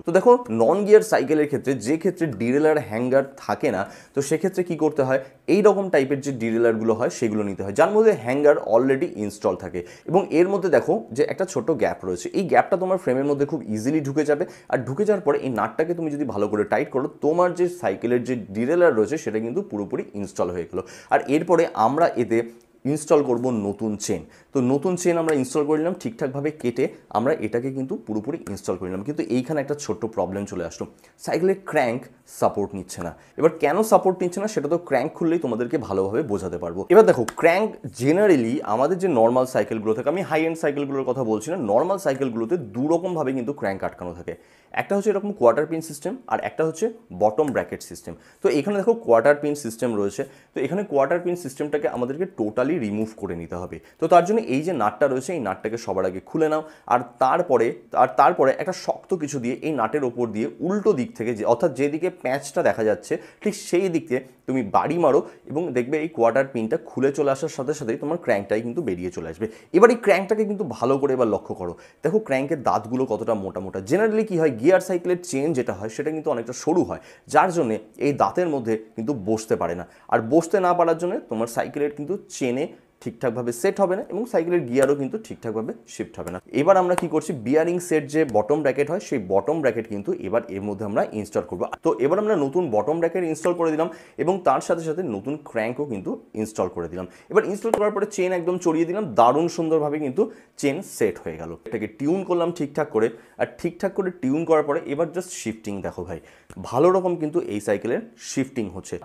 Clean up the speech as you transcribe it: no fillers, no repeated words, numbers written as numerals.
তো দেখো non gear সাইকেলের ক্ষেত্রে যে ক্ষেত্রে ডিরেলার হ্যাঙ্গার থাকে না, তো সেক্ষেত্রে কি করতে হয়, এই রকম টাইপের যে ডিরেলারগুলো হয় সেগুলো নিতে হয়, যার মধ্যে হ্যাঙ্গার অলরেডি ইনস্টল থাকে এবং এর মধ্যে দেখো যে একটা ছোট গ্যাপ রয়েছে। এই গ্যাপটা তোমার ফ্রেমের মধ্যে খুব ইজিলি ঢুকে যাবে, আর ঢুকে যাওয়ার পরে এই নাটটাকে তুমি যদি ভালো করে টাইট করো, তোমার যে সাইকেলের যে ডিরেলার রয়েছে সেটা কিন্তু পুরোপুরি ইনস্টল হয়ে গেলো। আর এরপরে আমরা এতে ইনস্টল করব নতুন চেন। তো নতুন চেন আমরা ইনস্টল করে নিলাম, ঠিকঠাকভাবে কেটে আমরা এটাকে কিন্তু পুরোপুরি ইনস্টল করে নিলাম। কিন্তু এইখানে একটা ছোট্ট প্রবলেম চলে আসলো, সাইকেলের ক্র্যাঙ্ক সাপোর্ট নিচ্ছে না। এবার কেন সাপোর্ট নিচ্ছে না সেটা তো ক্র্যাঙ্ক খুললেই তোমাদেরকে ভালোভাবে বোঝাতে পারবো। এবার দেখো ক্র্যাঙ্ক জেনারেলি আমাদের যে নর্মাল সাইকেলগুলো থাকে, আমি হাই এন্ড সাইকেলগুলোর কথা বলছি না, নর্মাল সাইকেলগুলোতে দুরকমভাবে কিন্তু ক্র্যাঙ্ক আটকানো থাকে। একটা হচ্ছে এরকম কোয়ার্টার পিন সিস্টেম, আর একটা হচ্ছে বটম ব্র্যাকেট সিস্টেম। তো এখানে দেখো কোয়ার্টার পিন সিস্টেম রয়েছে, তো এখানে কোয়ার্টার পিন সিস্টেমটাকে আমাদেরকে টোটালি রিমুভ করে নিতে হবে। তো তার জন্য এই যে নাটটা রয়েছে এই নাটটাকে সবার আগে খুলে নাও, আর তারপরে একটা শক্ত কিছু দিয়ে এই নাটের ওপর দিয়ে উল্টো দিক থেকে, যে অর্থাৎ যেদিকে প্যাঁচটা দেখা যাচ্ছে ঠিক সেই দিকে তুমি বাড়ি মারো এবং দেখবে এই কোয়ার্টার পিনটা খুলে চলে আসার সাথে সাথেই তোমার ক্র্যাঙ্কটাই কিন্তু বেরিয়ে চলে আসবে। এবার এই ক্র্যাঙ্কটাকে কিন্তু ভালো করে এবার লক্ষ্য করো, দেখো ক্র্যাঙ্কের দাঁতগুলো কতটা মোটা মোটা। জেনারেলি কি হয়, গিয়ার সাইকেলের চেন যেটা হয় সেটা কিন্তু অনেকটা সরু হয়, যার জন্য এই দাঁতের মধ্যে কিন্তু বসতে পারে না, আর বসতে না পারার জন্য তোমার সাইকেলের কিন্তু চেনে ঠিকঠাকভাবে সেট হবে না এবং সাইকেলের গিয়ারও কিন্তু ঠিকঠাকভাবে শিফট হবে না। এবার আমরা কি করছি, বিয়ারিং সেট যে বটম ব্র্যাকেট হয় সেই বটম ব্র্যাকেট কিন্তু এবার এর মধ্যে আমরা ইনস্টল করব। তো এবার আমরা নতুন বটম ব্র্যাকেট ইনস্টল করে দিলাম এবং তার সাথে সাথে নতুন ক্র্যাঙ্কও কিন্তু ইনস্টল করে দিলাম। এবার ইনস্টল করার পরে চেন একদম চড়িয়ে দিলাম, দারুণ সুন্দরভাবে কিন্তু চেন সেট হয়ে গেল। এটাকে টিউন করলাম ঠিকঠাক করে, আর ঠিকঠাক করে টিউন করার পরে এবার জাস্ট শিফটিং দেখো ভাই, ভালো রকম কিন্তু এই সাইকেলের শিফটিং হচ্ছে।